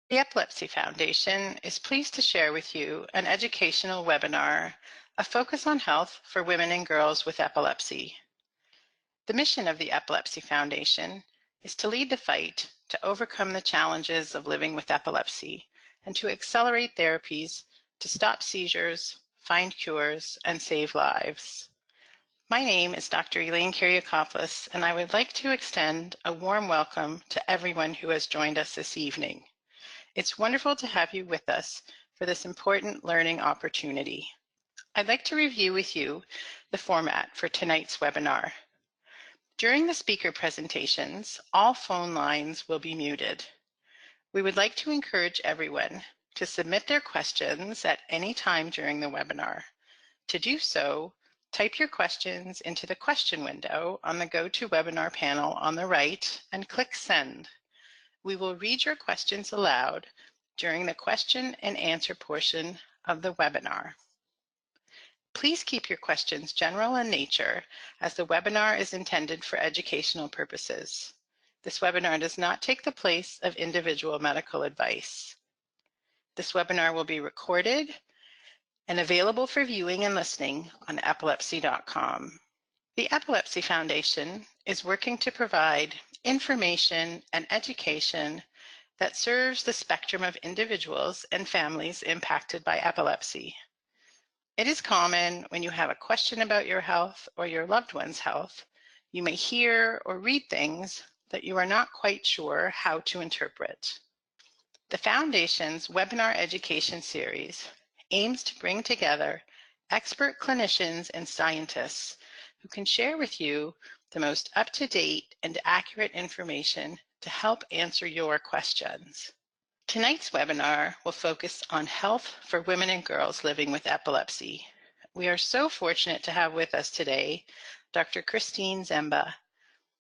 The Epilepsy Foundation is pleased to share with you an educational webinar, A Focus on Health for Women and Girls with Epilepsy. The mission of the Epilepsy Foundation is to lead the fight to overcome the challenges of living with epilepsy and to accelerate therapies to stop seizures, find cures, and save lives. My name is Dr. Elaine Kyriakopoulos, and I would like to extend a warm welcome to everyone who has joined us this evening. It's wonderful to have you with us for this important learning opportunity. I'd like to review with you the format for tonight's webinar. During the speaker presentations, all phone lines will be muted. We would like to encourage everyone to submit their questions at any time during the webinar. To do so, type your questions into the question window on the GoToWebinar panel on the right and click Send. We will read your questions aloud during the question and answer portion of the webinar. Please keep your questions general in nature, as the webinar is intended for educational purposes. This webinar does not take the place of individual medical advice. This webinar will be recorded and available for viewing and listening on epilepsy.com. The Epilepsy Foundation is working to provide information and education that serves the spectrum of individuals and families impacted by epilepsy. It is common when you have a question about your health or your loved one's health, you may hear or read things that you are not quite sure how to interpret. The Foundation's webinar education series aims to bring together expert clinicians and scientists who can share with you the most up-to-date and accurate information to help answer your questions. Tonight's webinar will focus on health for women and girls living with epilepsy. We are so fortunate to have with us today Dr. Christine Zemba,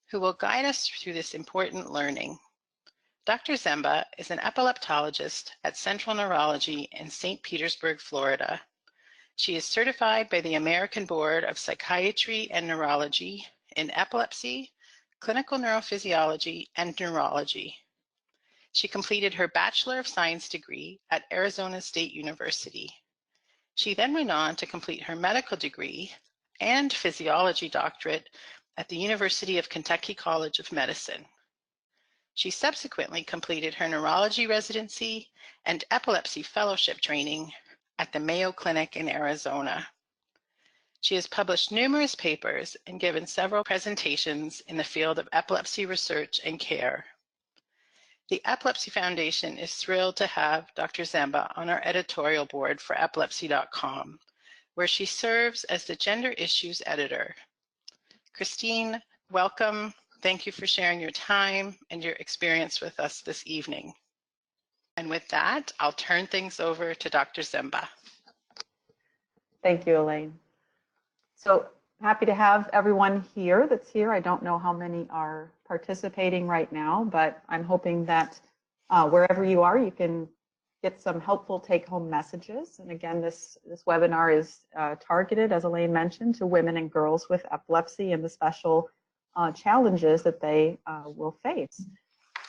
who will guide us through this important learning. Dr. Zemba is an epileptologist at Central Neurology in St. Petersburg, Florida. She is certified by the American Board of Psychiatry and Neurology in epilepsy, clinical neurophysiology, and neurology. She completed her Bachelor of Science degree at Arizona State University. She then went on to complete her medical degree and physiology doctorate at the University of Kentucky College of Medicine. She subsequently completed her neurology residency and epilepsy fellowship training at the Mayo Clinic in Arizona. She has published numerous papers and given several presentations in the field of epilepsy research and care. The Epilepsy Foundation is thrilled to have Dr. Zemba on our editorial board for epilepsy.com, where she serves as the Gender Issues Editor. Christine, welcome. Thank you for sharing your time and your experience with us this evening. And with that, I'll turn things over to Dr. Zemba. Thank you, Elaine. So happy to have everyone here that's here. I don't know how many are participating right now, but I'm hoping that wherever you are, you can get some helpful take-home messages. And again, this webinar is targeted, as Elaine mentioned, to women and girls with epilepsy and the special challenges that they will face.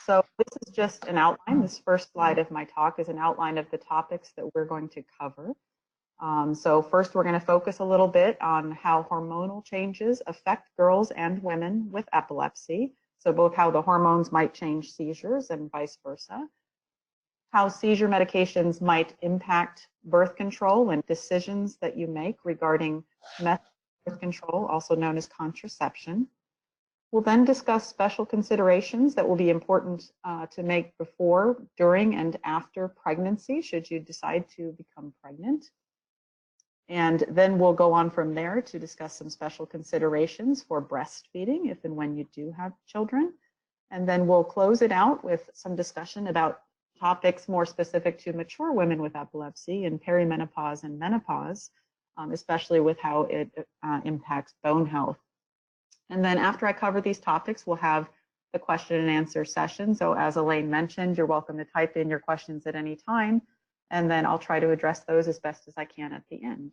So this is just an outline. This first slide of my talk is an outline of the topics that we're going to cover. So first, we're going to focus a little bit on how hormonal changes affect girls and women with epilepsy. So both how the hormones might change seizures and vice versa. How seizure medications might impact birth control and decisions that you make regarding method of birth control, also known as contraception. We'll then discuss special considerations that will be important to make before, during, and after pregnancy, should you decide to become pregnant. And then we'll go on from there to discuss some special considerations for breastfeeding if and when you do have children. And then we'll close it out with some discussion about topics more specific to mature women with epilepsy and perimenopause and menopause, especially with how it impacts bone health. And then after I cover these topics, we'll have the question and answer session. So as Elaine mentioned, you're welcome to type in your questions at any time, and then I'll try to address those as best as I can at the end.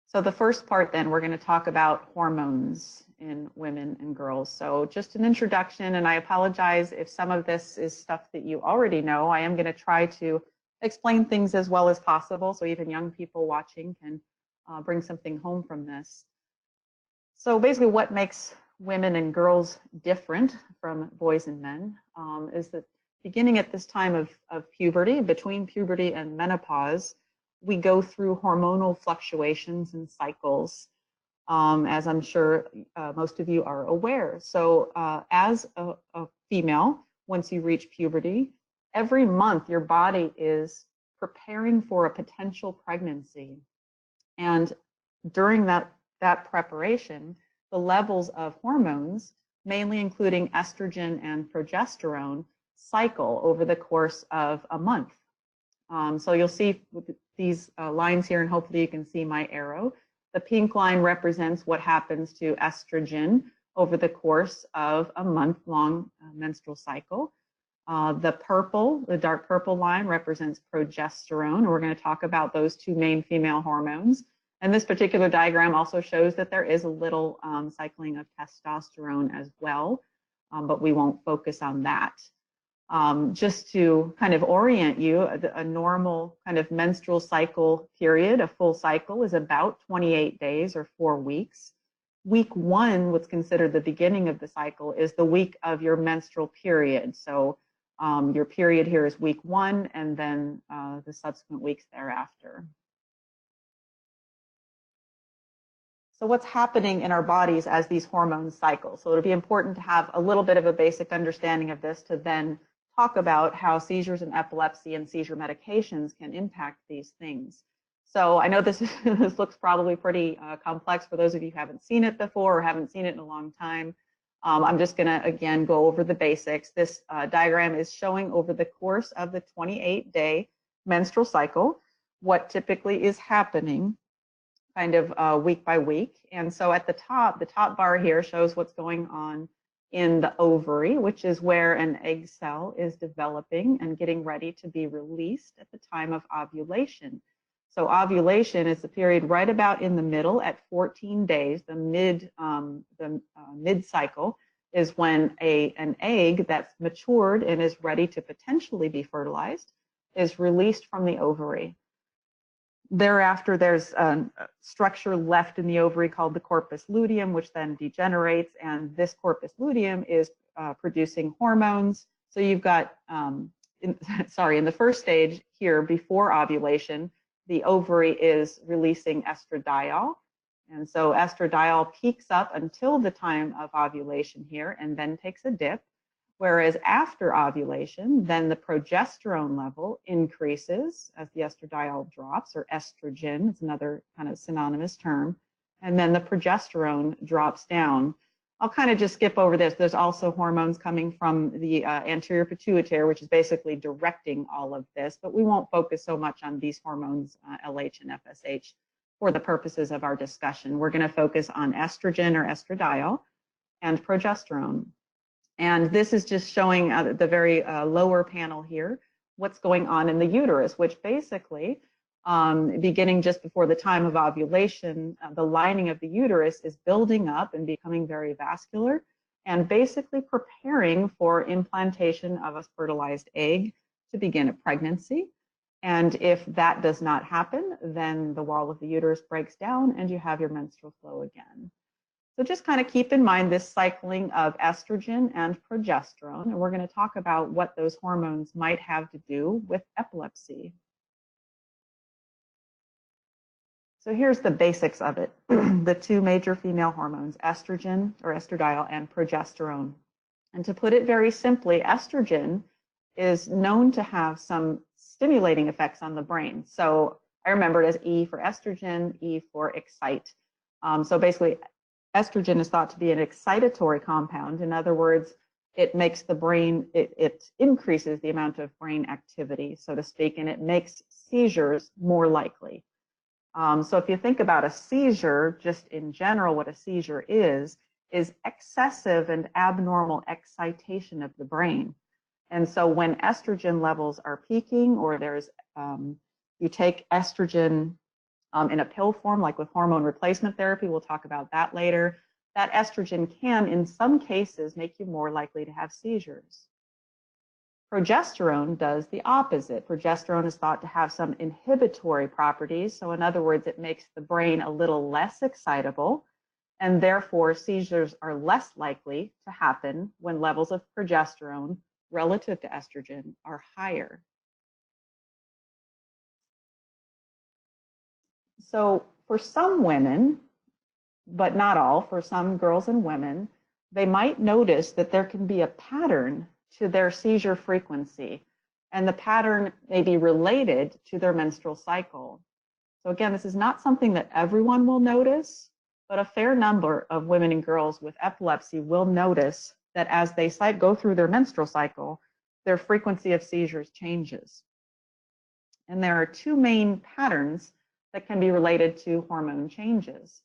So the first part then, we're going to talk about hormones. in women and girls. So just an introduction, and I apologize if some of this is stuff that you already know. I am going to try to explain things as well as possible so even young people watching can bring something home from this. So basically what makes women and girls different from boys and men is that beginning at this time of puberty, between puberty and menopause, we go through hormonal fluctuations and cycles, as I'm sure most of you are aware. So as a female, once you reach puberty, every month your body is preparing for a potential pregnancy. And during that preparation, the levels of hormones, mainly including estrogen and progesterone, cycle over the course of a month. So you'll see these lines here, and hopefully you can see my arrow. The pink line represents what happens to estrogen over the course of a month-long menstrual cycle. The dark purple line represents progesterone, and we're going to talk about those two main female hormones. And this particular diagram also shows that there is a little cycling of testosterone as well, but we won't focus on that. Just to kind of orient you, a normal kind of menstrual cycle period, a full cycle, is about 28 days or 4 weeks. Week 1, what's considered the beginning of the cycle, is the week of your menstrual period. So your period here is week 1, and then the subsequent weeks thereafter. So what's happening in our bodies as these hormones cycle? So it'll be important to have a little bit of a basic understanding of this to then talk about how seizures and epilepsy and seizure medications can impact these things. So I know this looks probably pretty complex for those of you who haven't seen it before or haven't seen it in a long time. I'm just going to, again, go over the basics. This diagram is showing over the course of the 28-day menstrual cycle what typically is happening kind of week by week. And so at the top bar here shows what's going on in the ovary, which is where an egg cell is developing and getting ready to be released at the time of ovulation. So ovulation is the period right about in the middle at 14 days, the mid cycle is when an egg that's matured and is ready to potentially be fertilized is released from the ovary. Thereafter, there's a structure left in the ovary called the corpus luteum, which then degenerates, and this corpus luteum is producing hormones. So you've got, in the first stage here, before ovulation, the ovary is releasing estradiol. And so estradiol peaks up until the time of ovulation here and then takes a dip. Whereas after ovulation, then the progesterone level increases as the estradiol drops, or estrogen, it's another kind of synonymous term, and then the progesterone drops down. I'll kind of just skip over this. There's also hormones coming from the anterior pituitary, which is basically directing all of this, but we won't focus so much on these hormones, LH and FSH, for the purposes of our discussion. We're going to focus on estrogen or estradiol and progesterone. And this is just showing the very lower panel here, what's going on in the uterus, which basically, beginning just before the time of ovulation, the lining of the uterus is building up and becoming very vascular and basically preparing for implantation of a fertilized egg to begin a pregnancy. And if that does not happen, then the wall of the uterus breaks down and you have your menstrual flow again. So just kind of keep in mind this cycling of estrogen and progesterone, and we're going to talk about what those hormones might have to do with epilepsy. So here's the basics of it. The two major female hormones, estrogen or estradiol and progesterone. And to put it very simply, estrogen is known to have some stimulating effects on the brain. So I remember it as E for estrogen, E for excite. So basically, estrogen is thought to be an excitatory compound. In other words, it makes the brain, it increases the amount of brain activity, so to speak, and it makes seizures more likely. So if you think about a seizure, just in general, what a seizure is excessive and abnormal excitation of the brain. And so when estrogen levels are peaking, or there's, you take estrogen in a pill form, like with hormone replacement therapy, we'll talk about that later. that estrogen can, in some cases, make you more likely to have seizures. Progesterone does the opposite. Progesterone is thought to have some inhibitory properties. So in other words, it makes the brain a little less excitable, and therefore seizures are less likely to happen when levels of progesterone relative to estrogen are higher. So for some women, but not all, for some girls and women, they might notice that there can be a pattern to their seizure frequency, and the pattern may be related to their menstrual cycle. So again, this is not something that everyone will notice, but a fair number of women and girls with epilepsy will notice that as they go through their menstrual cycle, their frequency of seizures changes. And there are two main patterns that can be related to hormone changes.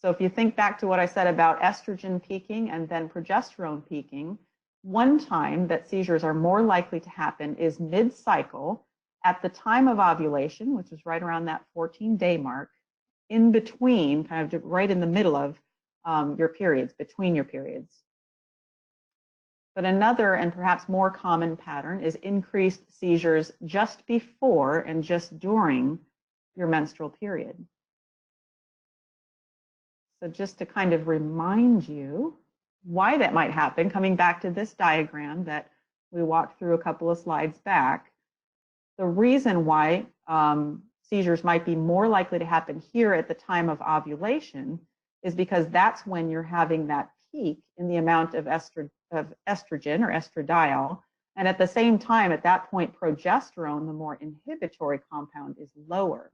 So if you think back to what I said about estrogen peaking and then progesterone peaking, one time that seizures are more likely to happen is mid-cycle at the time of ovulation, which is right around that 14-day mark, in between, kind of right in the middle of your periods, between your periods. But another and perhaps more common pattern is increased seizures just before and just during your menstrual period. So just to kind of remind you why that might happen, coming back to this diagram that we walked through a couple of slides back, the reason why seizures might be more likely to happen here at the time of ovulation is because that's when you're having that peak in the amount of estrogen or estradiol. And at the same time, at that point, progesterone, the more inhibitory compound, is lower.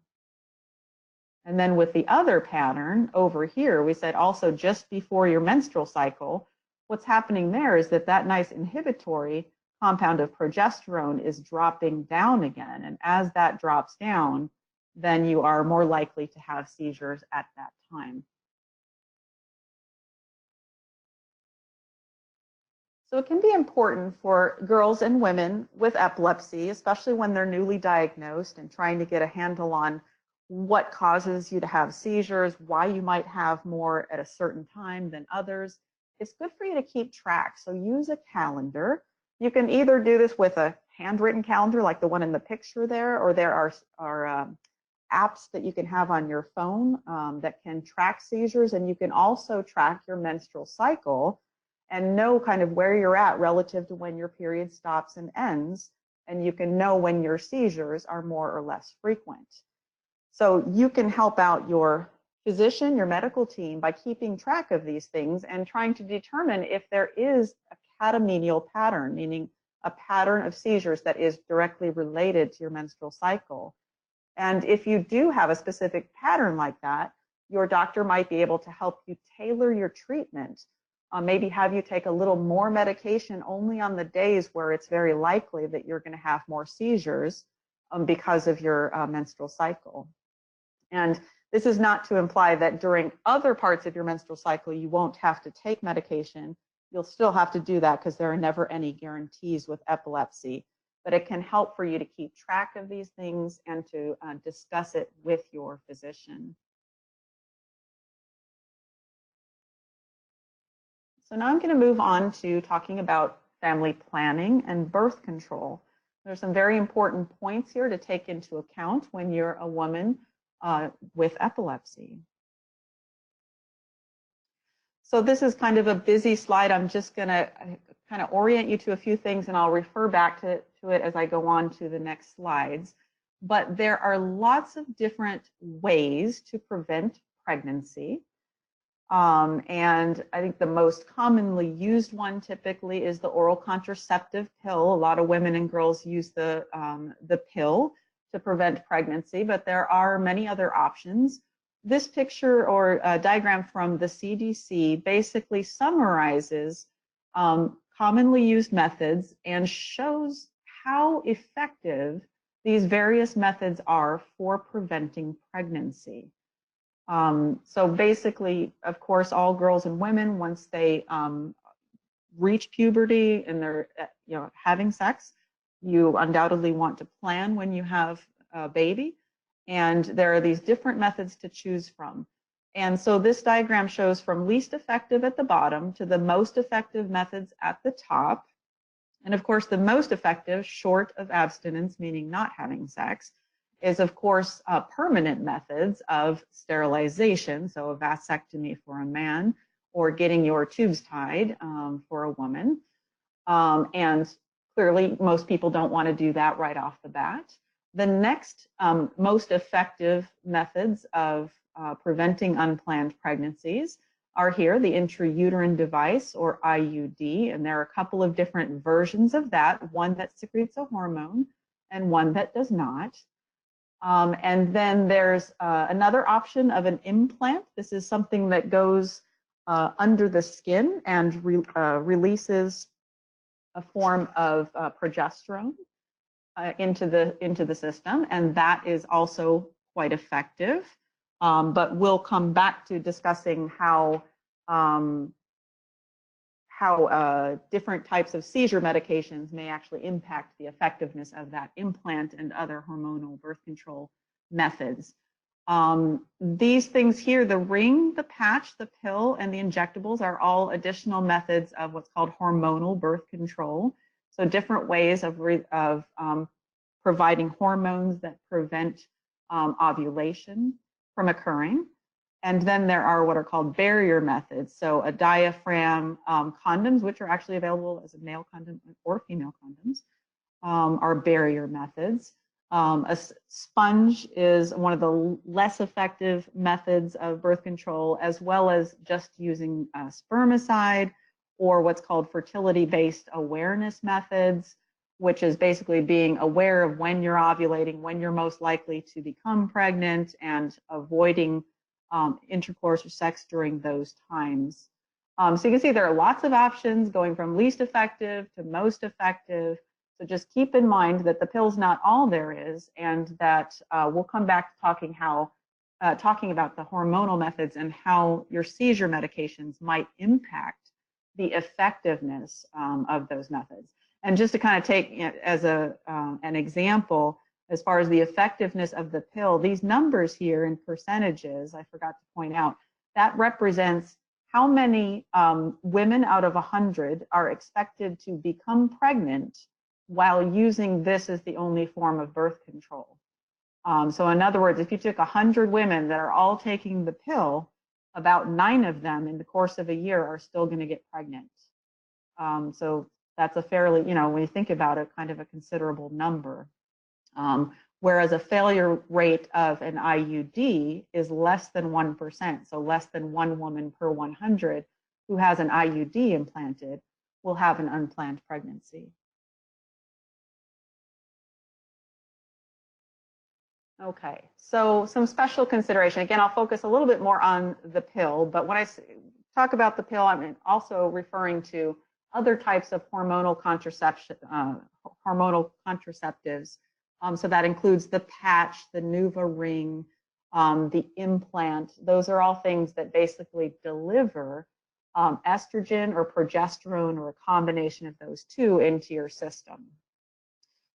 And then with the other pattern over here, we said also just before your menstrual cycle, what's happening there is that that nice inhibitory compound of progesterone is dropping down again. And as that drops down, then you are more likely to have seizures at that time. So it can be important for girls and women with epilepsy, especially when they're newly diagnosed and trying to get a handle on what causes you to have seizures, why you might have more at a certain time than others. It's good for you to keep track. So use a calendar. You can either do this with a handwritten calendar like the one in the picture there, or there are apps that you can have on your phone that can track seizures, and you can also track your menstrual cycle and know kind of where you're at relative to when your period stops and ends, and you can know when your seizures are more or less frequent. So you can help out your physician, your medical team, by keeping track of these things and trying to determine if there is a catamenial pattern, meaning a pattern of seizures that is directly related to your menstrual cycle. And if you do have a specific pattern like that, your doctor might be able to help you tailor your treatment. Maybe have you take a little more medication only on the days where it's very likely that you're going to have more seizures because of your menstrual cycle. And this is not to imply that during other parts of your menstrual cycle you won't have to take medication. You'll still have to do that because there are never any guarantees with epilepsy. But it can help for you to keep track of these things and to discuss it with your physician. So now I'm going to move on to talking about family planning and birth control. There's some very important points here to take into account when you're a woman with epilepsy. So this is kind of a busy slide. I'm just going to kind of orient you to a few things, and I'll refer back to it as I go on to the next slides. But there are lots of different ways to prevent pregnancy. And I think the most commonly used one typically is the oral contraceptive pill. A lot of women and girls use the pill to prevent pregnancy, but there are many other options. This picture or diagram from the CDC basically summarizes commonly used methods and shows how effective these various methods are for preventing pregnancy. So basically, of course, all girls and women, once they reach puberty and they're having sex, you undoubtedly want to plan when you have a baby. And there are these different methods to choose from. And so this diagram shows from least effective at the bottom to the most effective methods at the top. And of course, the most effective, short of abstinence, meaning not having sex, is of course permanent methods of sterilization, so a vasectomy for a man, or getting your tubes tied for a woman. And clearly, most people don't want to do that right off the bat. The next most effective methods of preventing unplanned pregnancies are here, the intrauterine device, or IUD, and there are a couple of different versions of that, one that secretes a hormone and one that does not. And then there's another option of an implant. This is something that goes under the skin and releases a form of progesterone into the system, and that is also quite effective. But we'll come back to discussing how different types of seizure medications may actually impact the effectiveness of that implant and other hormonal birth control methods. These things here, the ring, the patch, the pill, and the injectables are all additional methods of what's called hormonal birth control. So different ways of providing hormones that prevent ovulation from occurring. And then there are what are called barrier methods. So a diaphragm, condoms, which are actually available as a male condom or female condoms, are barrier methods. A sponge is one of the less effective methods of birth control, as well as just using spermicide or what's called fertility-based awareness methods, which is basically being aware of when you're ovulating, when you're most likely to become pregnant, and avoiding intercourse or sex during those times. So you can see there are lots of options going from least effective to most effective. So just keep in mind that the pill's not all there is, and that we'll come back to talking about the hormonal methods and how your seizure medications might impact the effectiveness of those methods. And just to kind of take as an example, as far as the effectiveness of the pill, these numbers here in percentages, I forgot to point out, that represents how many women out of 100 are expected to become pregnant while using this as the only form of birth control. So in other words, if you took 100 women that are all taking the pill, about 9 of them in the course of a year are still going to get pregnant. So that's a fairly, when you think about it, kind of a considerable number. Whereas a failure rate of an IUD is less than 1%, so less than 1 woman per 100 who has an IUD implanted will have an unplanned pregnancy. Okay, so some special consideration. Again, I'll focus a little bit more on the pill, but when I talk about the pill, I'm also referring to other types of hormonal contraception, hormonal contraceptives. So that includes the patch, the Nuva ring, the implant. Those are all things that basically deliver estrogen or progesterone or a combination of those two into your system.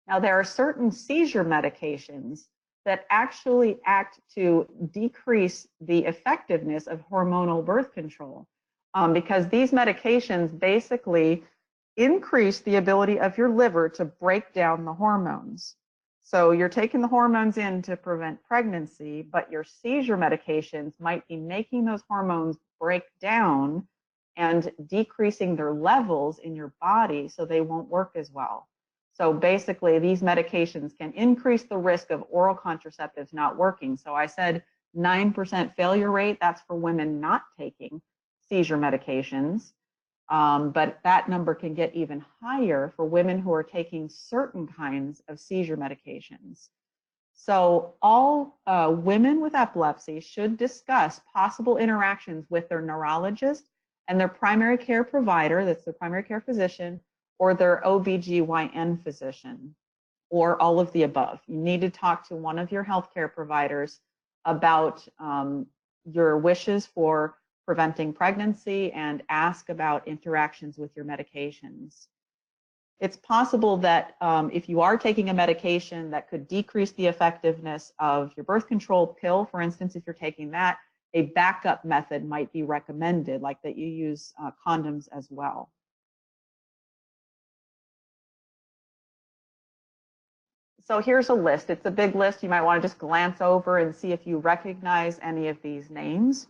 Now, there are certain seizure medications that actually act to decrease the effectiveness of hormonal birth control, because these medications basically increase the ability of your liver to break down the hormones. So you're taking the hormones in to prevent pregnancy, but your seizure medications might be making those hormones break down and decreasing their levels in your body so they won't work as well. So basically, these medications can increase the risk of oral contraceptives not working. So I said 9% failure rate, that's for women not taking seizure medications. But that number can get even higher for women who are taking certain kinds of seizure medications. So all women with epilepsy should discuss possible interactions with their neurologist and their primary care provider, that's their primary care physician, or their OBGYN physician, or all of the above. You need to talk to one of your healthcare providers about your wishes for preventing pregnancy and ask about interactions with your medications. It's possible that if you are taking a medication that could decrease the effectiveness of your birth control pill, for instance, if you're taking that, a backup method might be recommended, like that you use condoms as well. So here's a list. It's a big list. You might want to just glance over and see if you recognize any of these names.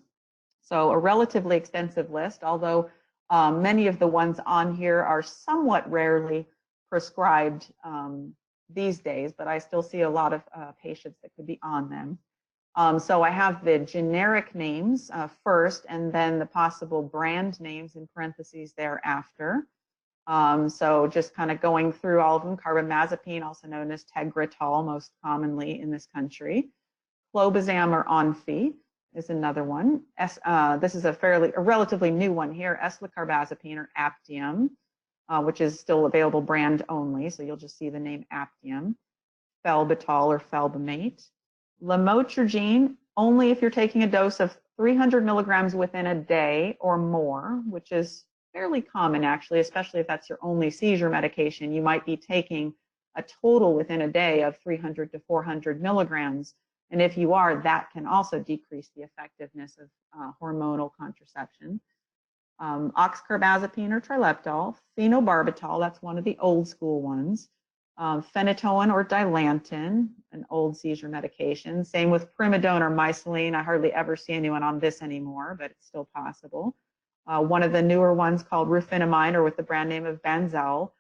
So a relatively extensive list, although many of the ones on here are somewhat rarely prescribed these days, but I still see a lot of patients that could be on them. So I have the generic names first, and then the possible brand names in parentheses thereafter. So just kind of going through all of them: carbamazepine, also known as Tegretol, most commonly in this country. Clobazam or Onfi is another one. This is a relatively new one here: eslicarbazepine or Aptium, which is still available brand only, so you'll just see the name Aptium. Felbitol or Felbamate. Lamotrigine, only if you're taking a dose of 300 milligrams within a day or more, which is fairly common actually, especially if that's your only seizure medication. You might be taking a total within a day of 300 to 400 milligrams. And if you are, that can also decrease the effectiveness of hormonal contraception. Oxcarbazepine or Trileptal, phenobarbital, that's one of the old school ones. Phenytoin or Dilantin, an old seizure medication. Same with Primidone or Myceline. I hardly ever see anyone on this anymore, but it's still possible. One of the newer ones called rufinamide, or with the brand name of Banzel.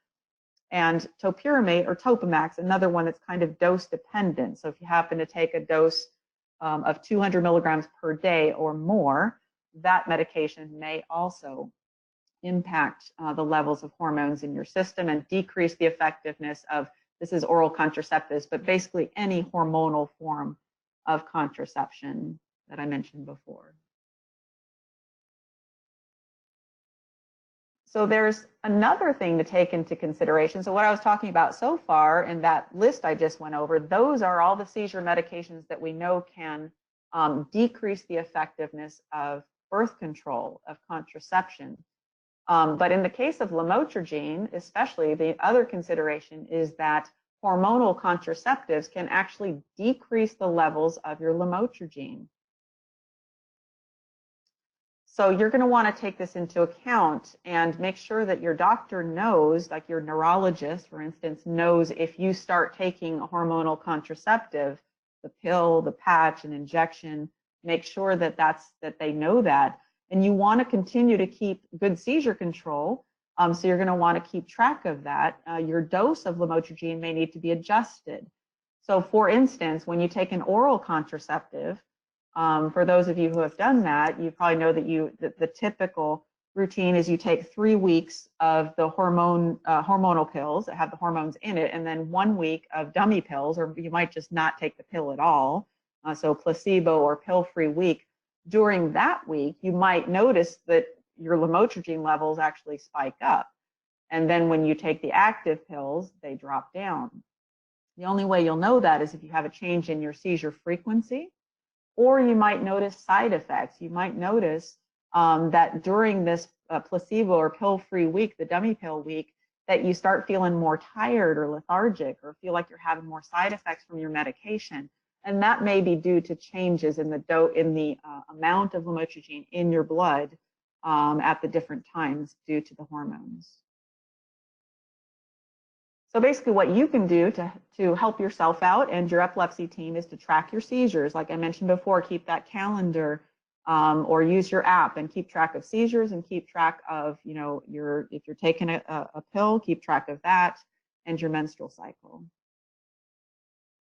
And topiramate or Topamax, another one that's kind of dose dependent. So if you happen to take a dose of 200 milligrams per day or more, that medication may also impact the levels of hormones in your system and decrease the effectiveness of, this is oral contraceptives, but basically any hormonal form of contraception that I mentioned before. So there's another thing to take into consideration. So what I was talking about so far in that list I just went over, those are all the seizure medications that we know can decrease the effectiveness of birth control, of contraception. But in the case of lamotrigine, especially, the other consideration is that hormonal contraceptives can actually decrease the levels of your lamotrigine. So you're going to want to take this into account and make sure that your doctor knows, like your neurologist, for instance, knows if you start taking a hormonal contraceptive, the pill, the patch, an injection, make sure that they know that. And you want to continue to keep good seizure control. So you're going to want to keep track of that. Your dose of lamotrigine may need to be adjusted. So for instance, when you take an oral contraceptive, for those of you who have done that, you probably know that the typical routine is you take 3 weeks of the hormonal pills that have the hormones in it, and then 1 week of dummy pills, or you might just not take the pill at all. So placebo or pill-free week. During that week, you might notice that your lamotrigine levels actually spike up. And then when you take the active pills, they drop down. The only way you'll know that is if you have a change in your seizure frequency, or you might notice side effects. You might notice that during this placebo or pill-free week, the dummy pill week, that you start feeling more tired or lethargic, or feel like you're having more side effects from your medication. And that may be due to changes in the amount of lamotrigine in your blood at the different times due to the hormones. So basically what you can do to help yourself out and your epilepsy team is to track your seizures. Like I mentioned before, keep that calendar or use your app and keep track of seizures, and keep track of, if you're taking a pill, keep track of that, and your menstrual cycle.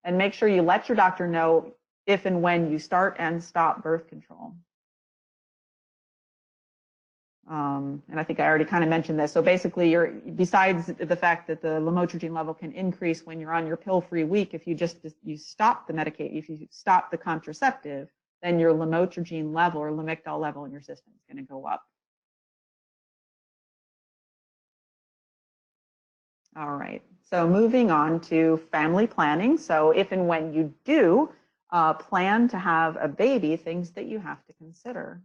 And make sure you let your doctor know if and when you start and stop birth control. And I think I already kind of mentioned this. So basically, besides the fact that the lamotrigine level can increase when you're on your pill-free week, if you stop the medication, if you stop the contraceptive, then your lamotrigine level or lamictal level in your system is going to go up. All right. So moving on to family planning. So if and when you do plan to have a baby, things that you have to consider.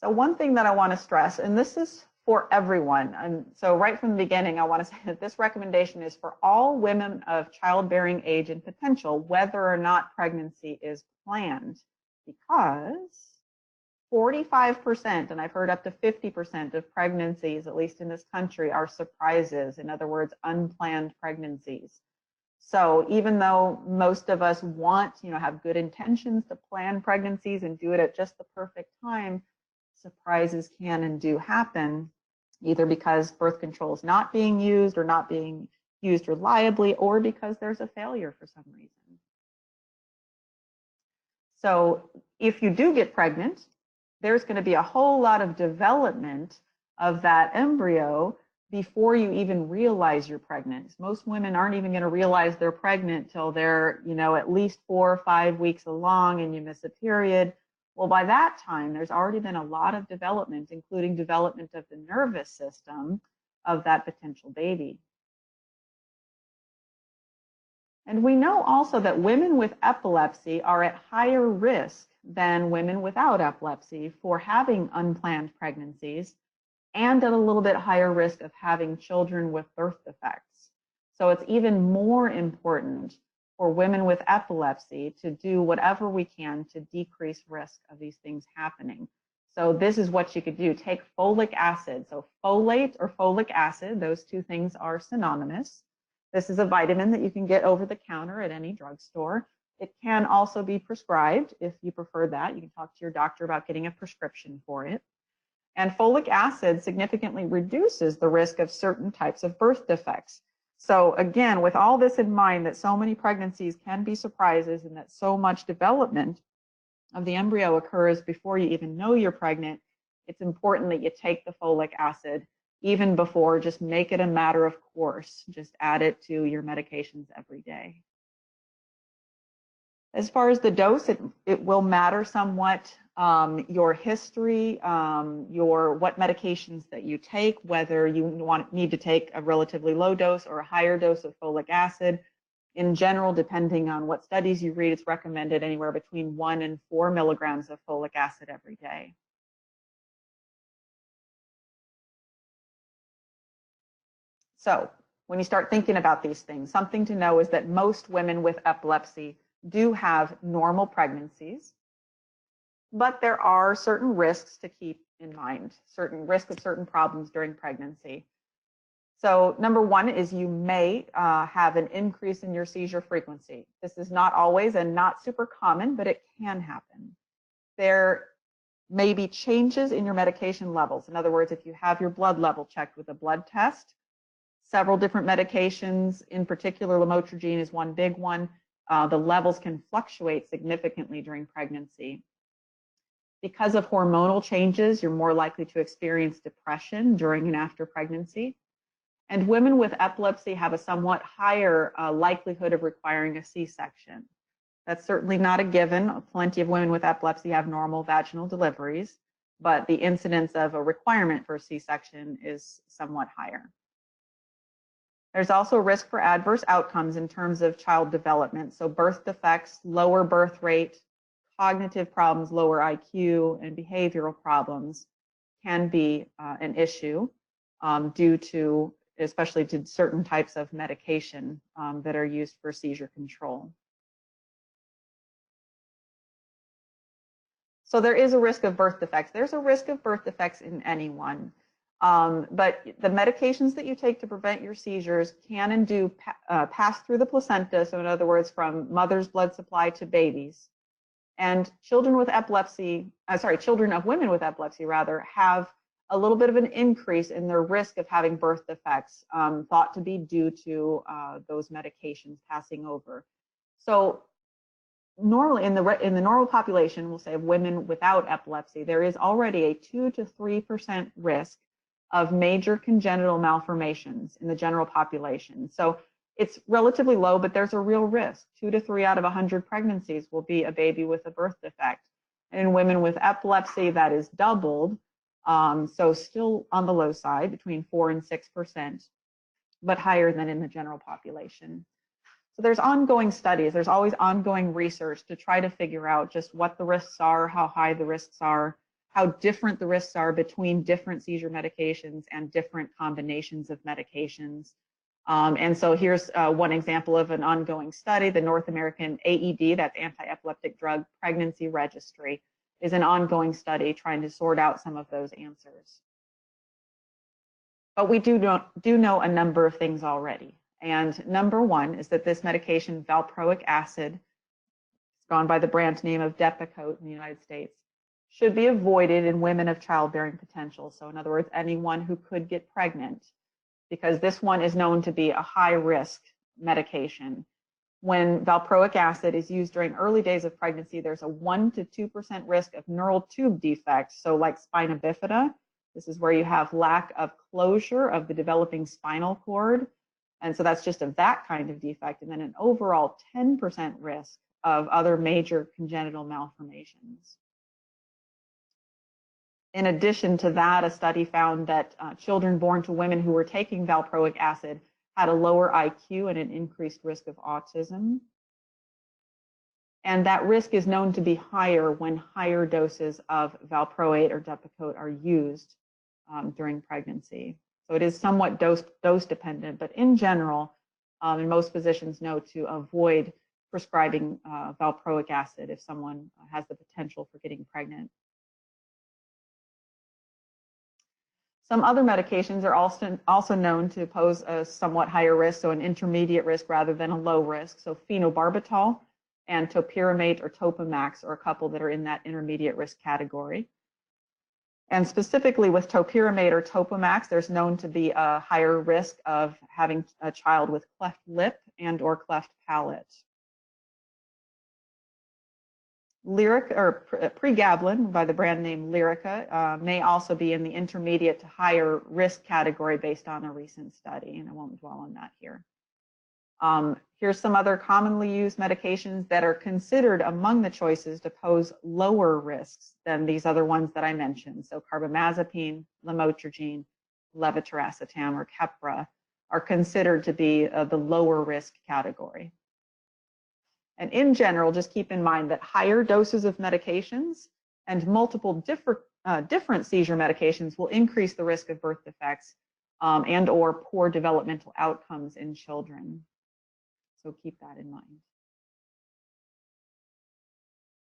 So one thing that I want to stress, and this is for everyone. And so right from the beginning, I want to say that this recommendation is for all women of childbearing age and potential, whether or not pregnancy is planned, because 45%, and I've heard up to 50% of pregnancies, at least in this country, are surprises. In other words, unplanned pregnancies. So even though most of us want, have good intentions to plan pregnancies and do it at just the perfect time, surprises can and do happen, either because birth control is not being used or not being used reliably, or because there's a failure for some reason. So if you do get pregnant, there's going to be a whole lot of development of that embryo before you even realize you're pregnant. Most women aren't even going to realize they're pregnant till they're, at least 4 or 5 weeks along and you miss a period. Well, by that time, there's already been a lot of development, including development of the nervous system of that potential baby. And we know also that women with epilepsy are at higher risk than women without epilepsy for having unplanned pregnancies, and at a little bit higher risk of having children with birth defects. So it's even more important for women with epilepsy to do whatever we can to decrease risk of these things happening. So this is what you could do. Take folic acid. So folate or folic acid, those two things are synonymous. This is a vitamin that you can get over the counter at any drugstore. It can also be prescribed if you prefer that. You can talk to your doctor about getting a prescription for it. And folic acid significantly reduces the risk of certain types of birth defects. So again, with all this in mind, that so many pregnancies can be surprises and that so much development of the embryo occurs before you even know you're pregnant, it's important that you take the folic acid even before. Just make it a matter of course. Just add it to your medications every day. As far as the dose, it will matter somewhat. Your history, what medications that you take, whether you need to take a relatively low dose or a higher dose of folic acid. In general, depending on what studies you read, it's recommended anywhere between 1 and 4 milligrams of folic acid every day. So when you start thinking about these things, something to know is that most women with epilepsy do have normal pregnancies, but there are certain risks to keep in mind, certain risks of certain problems during pregnancy. So number one is you may have an increase in your seizure frequency. This is not always and not super common, but it can happen. There may be changes in your medication levels. In other words, if you have your blood level checked with a blood test, several different medications, in particular lamotrigine is one big one, the levels can fluctuate significantly during pregnancy. Because of hormonal changes, you're more likely to experience depression during and after pregnancy. And women with epilepsy have a somewhat higher likelihood of requiring a C-section. That's certainly not a given. Plenty of women with epilepsy have normal vaginal deliveries, but the incidence of a requirement for a C-section is somewhat higher. There's also a risk for adverse outcomes in terms of child development. So birth defects, lower birth rate, cognitive problems, lower IQ, and behavioral problems can be an issue due to, especially to certain types of medication that are used for seizure control. So there is a risk of birth defects. There's a risk of birth defects in anyone. But the medications that you take to prevent your seizures can and do pass through the placenta. So in other words, from mother's blood supply to babies. And children with epilepsy, children of women with epilepsy rather, have a little bit of an increase in their risk of having birth defects, thought to be due to those medications passing over. So normally in the normal population, we'll say of women without epilepsy, there is already a 2 to 3% risk of major congenital malformations in the general population. So it's relatively low, but there's a real risk. 2 to 3 out of 100 pregnancies will be a baby with a birth defect. And in women with epilepsy, that is doubled. So still on the low side, between 4 and 6%, but higher than in the general population. So there's ongoing studies, there's always ongoing research to try to figure out just what the risks are, how high the risks are. how different the risks are between different seizure medications and different combinations of medications. And so here's one example of an ongoing study. The North American AED, that's Anti-Epileptic Drug Pregnancy Registry, is an ongoing study trying to sort out some of those answers. But we do know a number of things already. And number one is that this medication, valproic acid, it's gone by the brand name of Depakote in the United States, should be avoided in women of childbearing potential. So in other words, anyone who could get pregnant, because this one is known to be a high risk medication. When valproic acid is used during early days of pregnancy, there's a 1 to 2% risk of neural tube defects. So like spina bifida, this is where you have lack of closure of the developing spinal cord. And so that's just of that kind of defect. And then an overall 10% risk of other major congenital malformations. In addition to that, a study found that children born to women who were taking valproic acid had a lower IQ and an increased risk of autism. And that risk is known to be higher when higher doses of valproate or Depakote are used during pregnancy. So it is somewhat dose dependent, but in general, and most physicians know to avoid prescribing valproic acid if someone has the potential for getting pregnant. Some other medications are also known to pose a somewhat higher risk, so an intermediate risk rather than a low risk. So phenobarbital and topiramate or Topamax are a couple that are in that intermediate risk category. And specifically with topiramate or Topamax, there's known to be a higher risk of having a child with cleft lip and or cleft palate. Pregabalin, by the brand name Lyrica, may also be in the intermediate to higher risk category based on a recent study, and I won't dwell on that here. Here's some other commonly used medications that are considered among the choices to pose lower risks than these other ones that I mentioned. So carbamazepine, lamotrigine, levetiracetam, or Keppra are considered to be the lower risk category. And in general, just keep in mind that higher doses of medications and multiple different seizure medications will increase the risk of birth defects and or poor developmental outcomes in children. So keep that in mind.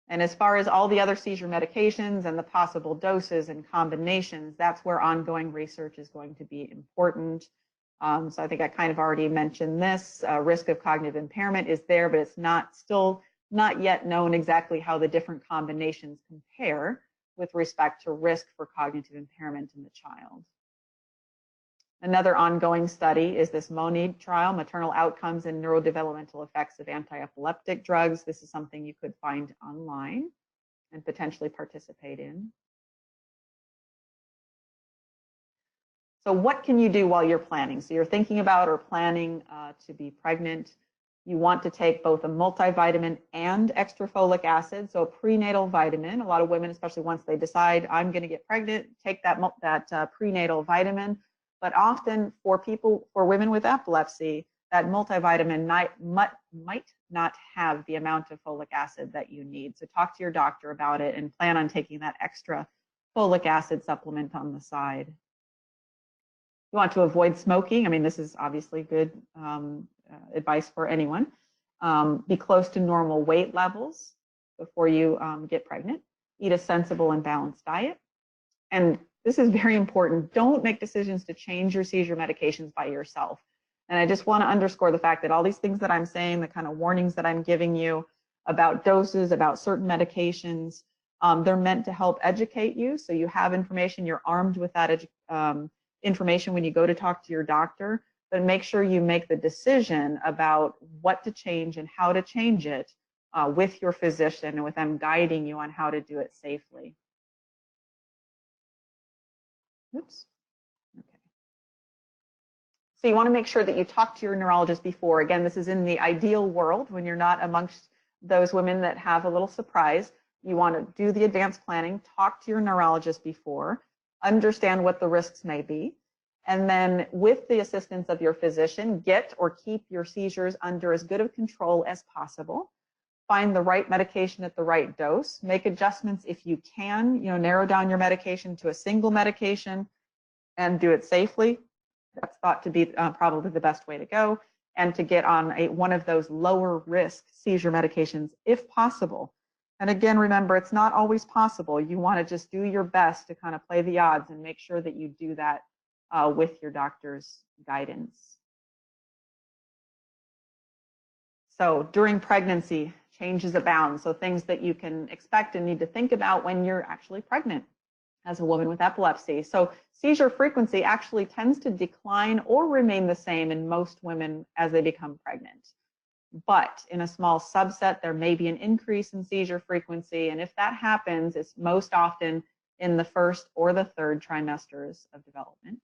And as far as all the other seizure medications and the possible doses and combinations, that's where ongoing research is going to be important. So I think I kind of already mentioned this. Risk of cognitive impairment is there, but it's still not yet known exactly how the different combinations compare with respect to risk for cognitive impairment in the child. Another ongoing study is this MONED trial, Maternal Outcomes and Neurodevelopmental Effects of Anti-Epileptic Drugs. This is something you could find online and potentially participate in. So what can you do while you're planning? So you're thinking about or planning to be pregnant. You want to take both a multivitamin and extra folic acid, so a prenatal vitamin. A lot of women, especially once they decide I'm going to get pregnant, take that prenatal vitamin. But often for women with epilepsy, that multivitamin might not have the amount of folic acid that you need. So talk to your doctor about it and plan on taking that extra folic acid supplement on the side. You want to avoid smoking. I mean, this is obviously good advice for anyone. Be close to normal weight levels before you get pregnant. Eat a sensible and balanced diet. And this is very important. Don't make decisions to change your seizure medications by yourself. And I just want to underscore the fact that all these things that I'm saying, the kind of warnings that I'm giving you about doses, about certain medications, they're meant to help educate you. So you have information, you're armed with that information when you go to talk to your doctor, but make sure you make the decision about what to change and how to change it with your physician and with them guiding you on how to do it safely. Oops. Okay. So you want to make sure that you talk to your neurologist before. Again, this is in the ideal world when you're not amongst those women that have a little surprise. You want to do the advanced planning, talk to your neurologist before, understand what the risks may be, and then with the assistance of your physician, get or keep your seizures under as good of control as possible. find the right medication at the right dose, make adjustments if you can, narrow down your medication to a single medication and do it safely. That's thought to be probably the best way to go, and to get on one of those lower risk seizure medications if possible. And again, remember, it's not always possible. You want to just do your best to kind of play the odds and make sure that you do that with your doctor's guidance. So during pregnancy, changes abound. So things that you can expect and need to think about when you're actually pregnant as a woman with epilepsy. So seizure frequency actually tends to decline or remain the same in most women as they become pregnant. But in a small subset, there may be an increase in seizure frequency. And if that happens, it's most often in the first or the third trimesters of development.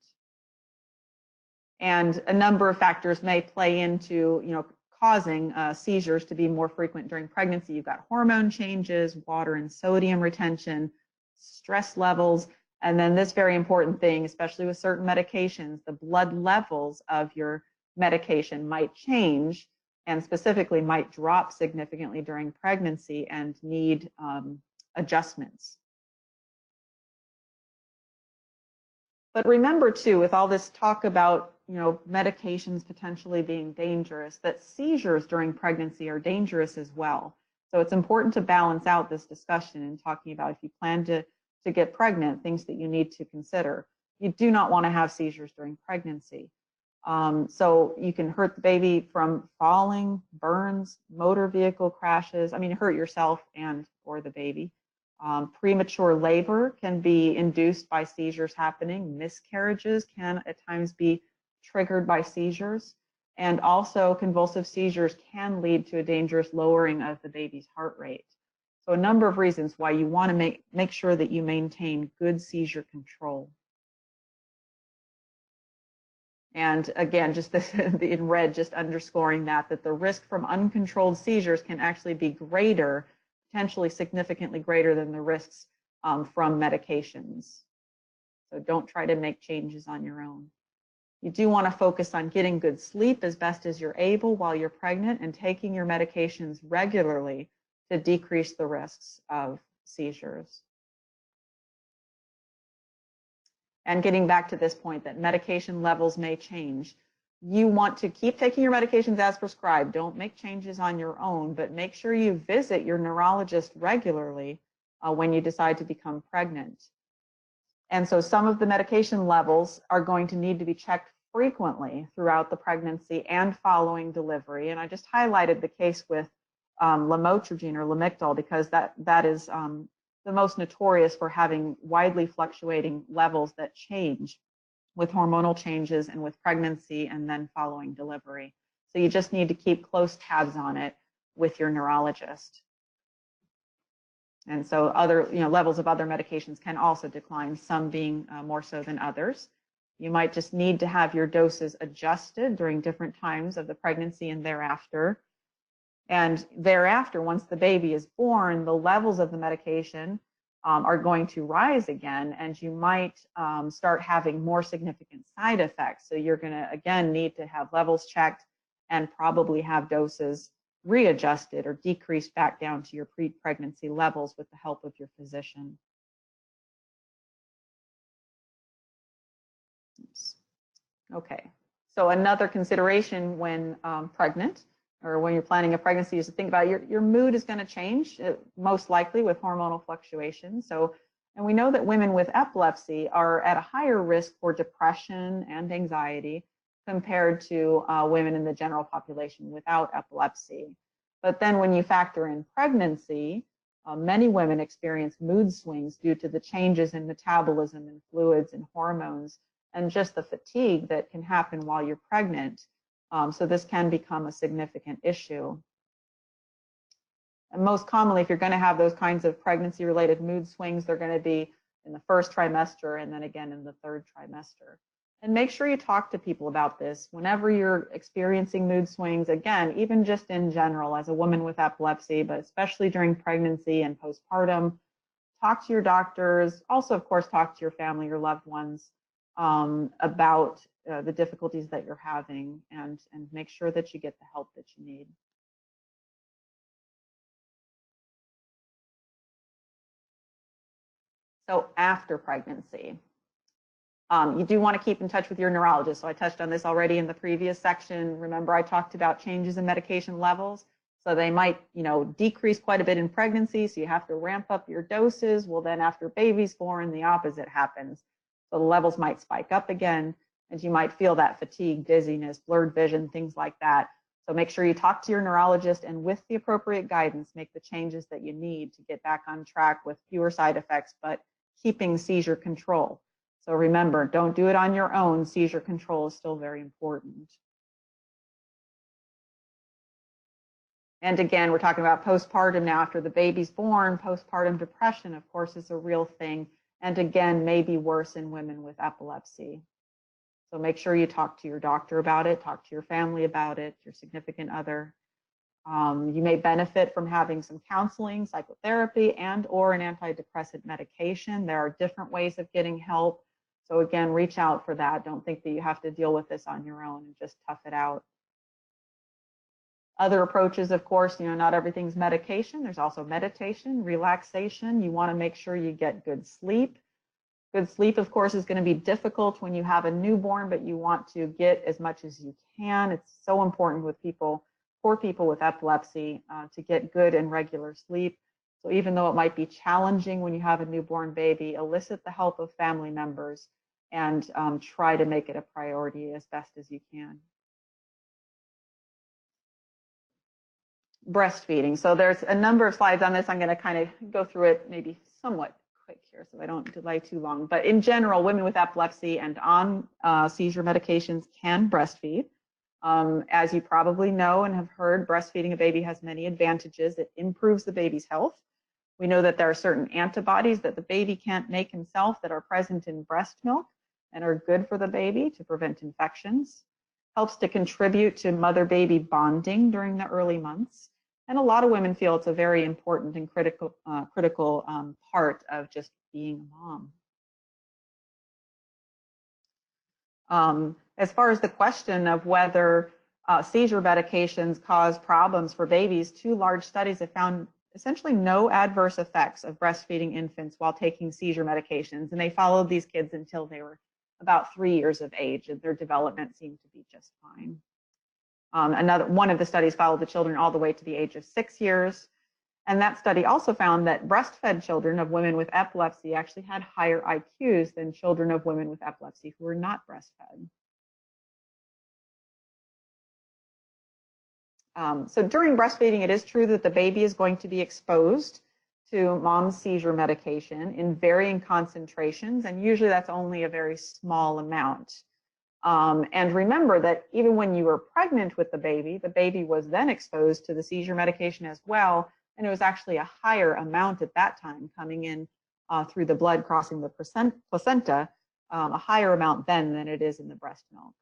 And a number of factors may play into, causing seizures to be more frequent during pregnancy. You've got hormone changes, water and sodium retention, stress levels, and then this very important thing, especially with certain medications, the blood levels of your medication might change and specifically might drop significantly during pregnancy and need adjustments. But remember too, with all this talk about medications potentially being dangerous, that seizures during pregnancy are dangerous as well. So it's important to balance out this discussion and talking about if you plan to get pregnant, things that you need to consider. You do not want to have seizures during pregnancy. So you can hurt the baby from falling, burns, motor vehicle crashes. Hurt yourself and or the baby. Premature labor can be induced by seizures happening. Miscarriages can at times be triggered by seizures. And also convulsive seizures can lead to a dangerous lowering of the baby's heart rate. So a number of reasons why you want to make sure that you maintain good seizure control. And again, just this in red, just underscoring that the risk from uncontrolled seizures can actually be greater, potentially significantly greater than the risks from medications. So don't try to make changes on your own. You do want to focus on getting good sleep as best as you're able while you're pregnant and taking your medications regularly to decrease the risks of seizures. And getting back to this point that medication levels may change. You want to keep taking your medications as prescribed. Don't make changes on your own, but make sure you visit your neurologist regularly when you decide to become pregnant. And so some of the medication levels are going to need to be checked frequently throughout the pregnancy and following delivery. And I just highlighted the case with lamotrigine or Lamictal because that is the most notorious for having widely fluctuating levels that change with hormonal changes and with pregnancy and then following delivery. So you just need to keep close tabs on it with your neurologist. And so other levels of other medications can also decline, some being more so than others. You might just need to have your doses adjusted during different times of the pregnancy and thereafter. And thereafter, once the baby is born, the levels of the medication are going to rise again, and you might start having more significant side effects. So you're going to, again, need to have levels checked and probably have doses readjusted or decreased back down to your pre-pregnancy levels with the help of your physician. Oops. Okay, so another consideration when pregnant or when you're planning a pregnancy is to think about your mood is going to change, most likely with hormonal fluctuations. So, and we know that women with epilepsy are at a higher risk for depression and anxiety compared to women in the general population without epilepsy. But then when you factor in pregnancy, many women experience mood swings due to the changes in metabolism and fluids and hormones and just the fatigue that can happen while you're pregnant. So this can become a significant issue. And most commonly, if you're going to have those kinds of pregnancy-related mood swings, they're going to be in the first trimester and then again in the third trimester. And make sure you talk to people about this whenever you're experiencing mood swings, again, even just in general as a woman with epilepsy, but especially during pregnancy and postpartum. Talk to your doctors. Also, of course, talk to your family, your loved ones about the difficulties that you're having and make sure that you get the help that you need. So after pregnancy, you do want to keep in touch with your neurologist. So I touched on this already in the previous section. Remember, I talked about changes in medication levels. So they might, decrease quite a bit in pregnancy. So you have to ramp up your doses. Well, then after baby's born, the opposite happens. So the levels might spike up again, and you might feel that fatigue, dizziness, blurred vision, things like that. So make sure you talk to your neurologist, and with the appropriate guidance, make the changes that you need to get back on track with fewer side effects, but keeping seizure control. So remember, don't do it on your own. Seizure control is still very important. And again, we're talking about postpartum now. After the baby's born, postpartum depression, of course, is a real thing. And again, may be worse in women with epilepsy. So make sure you talk to your doctor about it, talk to your family about it, your significant other. You may benefit from having some counseling, psychotherapy, and or an antidepressant medication. There are different ways of getting help. So again, reach out for that. Don't think that you have to deal with this on your own and just tough it out. Other approaches, of course, not everything's medication. There's also meditation, relaxation. You want to make sure you get good sleep. Good sleep, of course, is going to be difficult when you have a newborn, but you want to get as much as you can. It's so important with poor people with epilepsy, to get good and regular sleep. So even though it might be challenging when you have a newborn baby, elicit the help of family members and try to make it a priority as best as you can. Breastfeeding. So there's a number of slides on this. I'm going to kind of go through it maybe somewhat quick here so I don't delay too long. But in general, women with epilepsy and on seizure medications can breastfeed. As you probably know and have heard, breastfeeding a baby has many advantages. It improves the baby's health. We know that there are certain antibodies that the baby can't make himself that are present in breast milk and are good for the baby to prevent infections. Helps to contribute to mother-baby bonding during the early months. And a lot of women feel it's a very important and critical part of just being a mom. As far as the question of whether seizure medications cause problems for babies, 2 large studies have found essentially no adverse effects of breastfeeding infants while taking seizure medications. And they followed these kids until they were about 3 years of age, and their development seemed to be just fine. One of the studies followed the children all the way to the age of 6 years. And that study also found that breastfed children of women with epilepsy actually had higher IQs than children of women with epilepsy who were not breastfed. So during breastfeeding, it is true that the baby is going to be exposed to mom's seizure medication in varying concentrations, and usually that's only a very small amount. And remember that even when you were pregnant with the baby was then exposed to the seizure medication as well, and it was actually a higher amount at that time coming in through the blood crossing the placenta, a higher amount then than it is in the breast milk.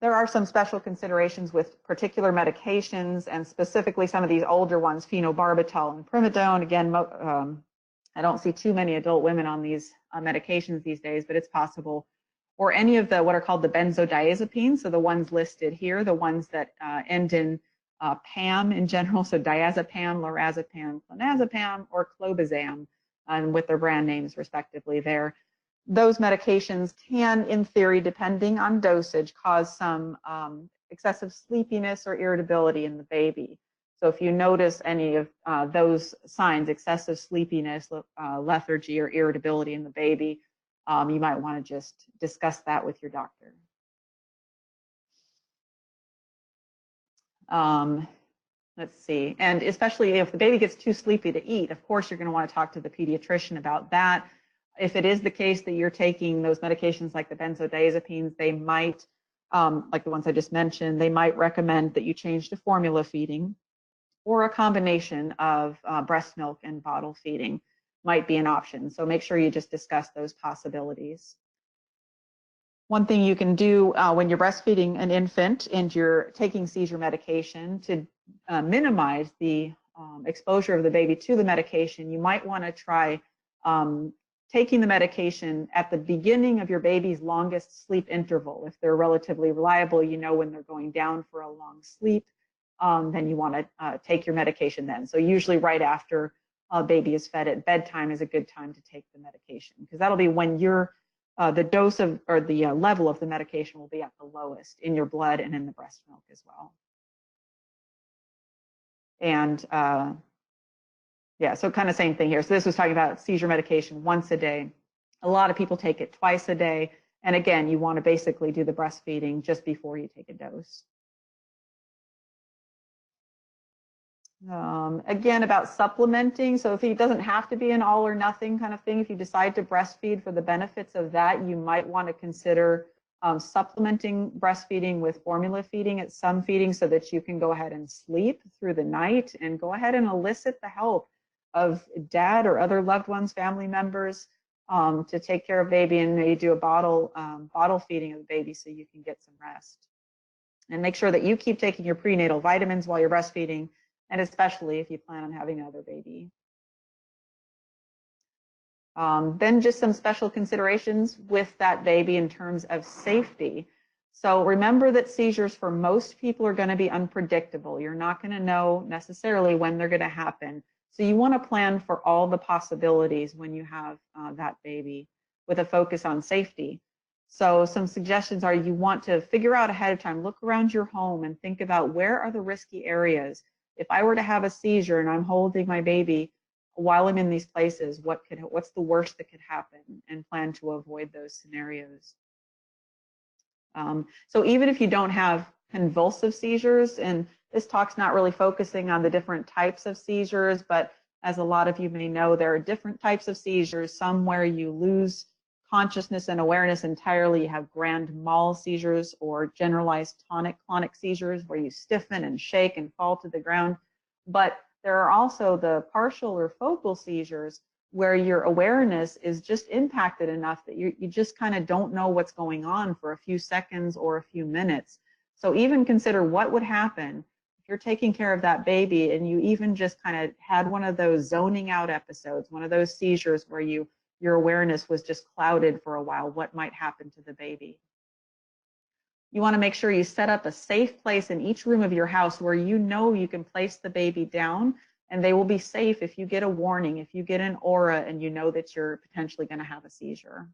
There are some special considerations with particular medications, and specifically some of these older ones, phenobarbital and primidone. Again, I don't see too many adult women on these medications these days, but it's possible. Or any of the what are called the benzodiazepines, so the ones listed here, the ones that end in PAM in general, so diazepam, lorazepam, clonazepam, or clobazam, with their brand names respectively there. Those medications can, in theory, depending on dosage, cause some excessive sleepiness or irritability in the baby. So if you notice any of those signs, excessive sleepiness, lethargy, or irritability in the baby, you might want to just discuss that with your doctor. Let's see, and especially if the baby gets too sleepy to eat, of course, you're going to want to talk to the pediatrician about that. If it is the case that you're taking those medications like the benzodiazepines, they might, like the ones I just mentioned, they might recommend that you change to formula feeding, or a combination of breast milk and bottle feeding might be an option. So make sure you just discuss those possibilities. One thing you can do when you're breastfeeding an infant and you're taking seizure medication to minimize the exposure of the baby to the medication, you might want to try taking the medication at the beginning of your baby's longest sleep interval. If they're relatively reliable, you know when they're going down for a long sleep, then you want to take your medication then. So usually right after baby is fed at bedtime is a good time to take the medication, because that'll be when you're the dose of, or the level of the medication will be at the lowest in your blood and in the breast milk as well. And yeah, so kind of same thing here. So this was talking about seizure medication once a day. A lot of people take it twice a day. And again, you want to basically do the breastfeeding just before you take a dose. Again, about supplementing. So if it doesn't have to be an all or nothing kind of thing, if you decide to breastfeed for the benefits of that, you might want to consider supplementing breastfeeding with formula feeding at some feeding, so that you can go ahead and sleep through the night and go ahead and elicit the help of dad or other loved ones, family members, to take care of baby, and maybe do a bottle feeding of the baby so you can get some rest. And make sure that you keep taking your prenatal vitamins while you're breastfeeding, and especially if you plan on having another baby. Then just some special considerations with that baby in terms of safety. So remember that seizures for most people are going to be unpredictable. You're not going to know necessarily when they're going to happen. So you want to plan for all the possibilities when you have that baby, with a focus on safety. So some suggestions are, you want to figure out ahead of time, look around your home and think about, where are the risky areas? If I were to have a seizure and I'm holding my baby while I'm in these places, what's the worst that could happen, and plan to avoid those scenarios. So even if you don't have convulsive seizures, and this talk's not really focusing on the different types of seizures, but as a lot of you may know, there are different types of seizures, some where you lose consciousness and awareness entirely. You have grand mal seizures, or generalized tonic-clonic seizures, where you stiffen and shake and fall to the ground. But there are also the partial or focal seizures, where your awareness is just impacted enough that you just kind of don't know what's going on for a few seconds or a few minutes. So even consider what would happen if you're taking care of that baby and you even just kind of had one of those zoning out episodes, one of those seizures where your awareness was just clouded for a while. What might happen to the baby? You want to make sure you set up a safe place in each room of your house where you know you can place the baby down, and they will be safe if you get a warning, if you get an aura and you know that you're potentially going to have a seizure.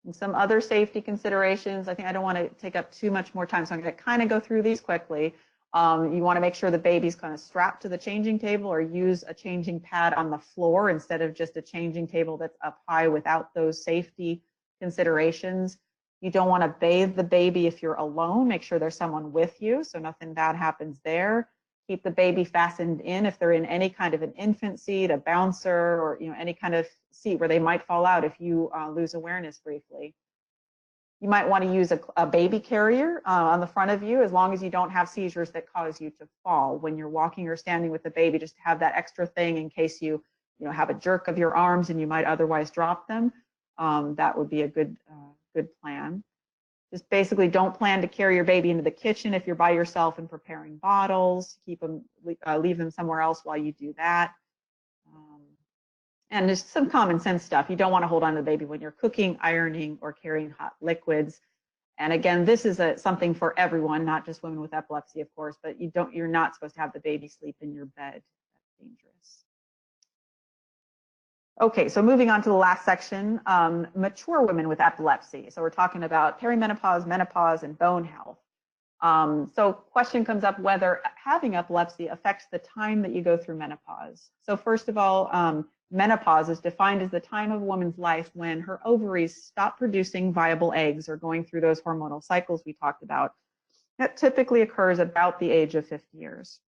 And some other safety considerations, I think I don't want to take up too much more time, so I'm going to kind of go through these quickly. You want to make sure the baby's kind of strapped to the changing table, or use a changing pad on the floor instead of just a changing table that's up high without those safety considerations. You don't want to bathe the baby if you're alone. Make sure there's someone with you so nothing bad happens there. Keep the baby fastened in if they're in any kind of an infant seat, a bouncer, or any kind of seat where they might fall out if you lose awareness briefly. You might want to use a baby carrier on the front of you, as long as you don't have seizures that cause you to fall when you're walking or standing with the baby, just to have that extra thing in case you have a jerk of your arms and you might otherwise drop them. That would be a good plan. Just basically don't plan to carry your baby into the kitchen if you're by yourself and preparing bottles. Leave them somewhere else while you do that. And just some common sense stuff. You don't want to hold on to the baby when you're cooking, ironing, or carrying hot liquids. And again, this is something for everyone, not just women with epilepsy, of course, but you're not supposed to have the baby sleep in your bed. That's dangerous. Okay, so moving on to the last section, mature women with epilepsy. So we're talking about perimenopause, menopause, and bone health. So question comes up whether having epilepsy affects the time that you go through menopause. So first of all, menopause is defined as the time of a woman's life when her ovaries stop producing viable eggs, or going through those hormonal cycles we talked about. That typically occurs about the age of 50 years.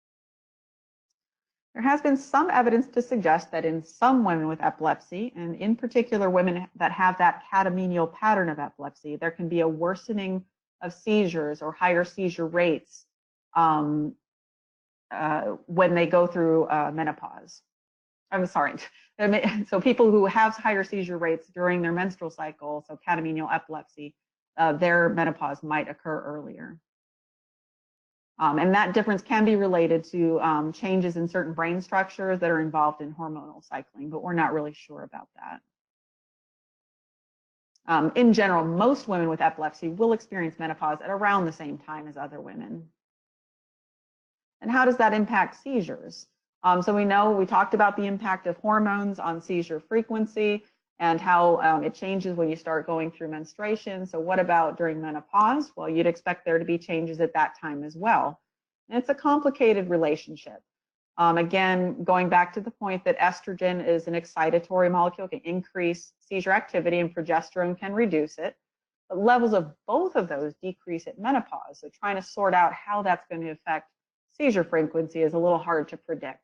There has been some evidence to suggest that in some women with epilepsy, and in particular women that have that catamenial pattern of epilepsy, there can be a worsening of seizures or higher seizure rates when they go through menopause. I'm sorry. So people who have higher seizure rates during their menstrual cycle, so catamenial epilepsy, their menopause might occur earlier. And that difference can be related to changes in certain brain structures that are involved in hormonal cycling, but we're not really sure about that. In general, most women with epilepsy will experience menopause at around the same time as other women. And how does that impact seizures? So we know we talked about the impact of hormones on seizure frequency and how it changes when you start going through menstruation. So what about during menopause? Well, you'd expect there to be changes at that time as well. And it's a complicated relationship. Again, going back to the point that estrogen is an excitatory molecule, can increase seizure activity, and progesterone can reduce it. But levels of both of those decrease at menopause. So trying to sort out how that's going to affect seizure frequency is a little hard to predict.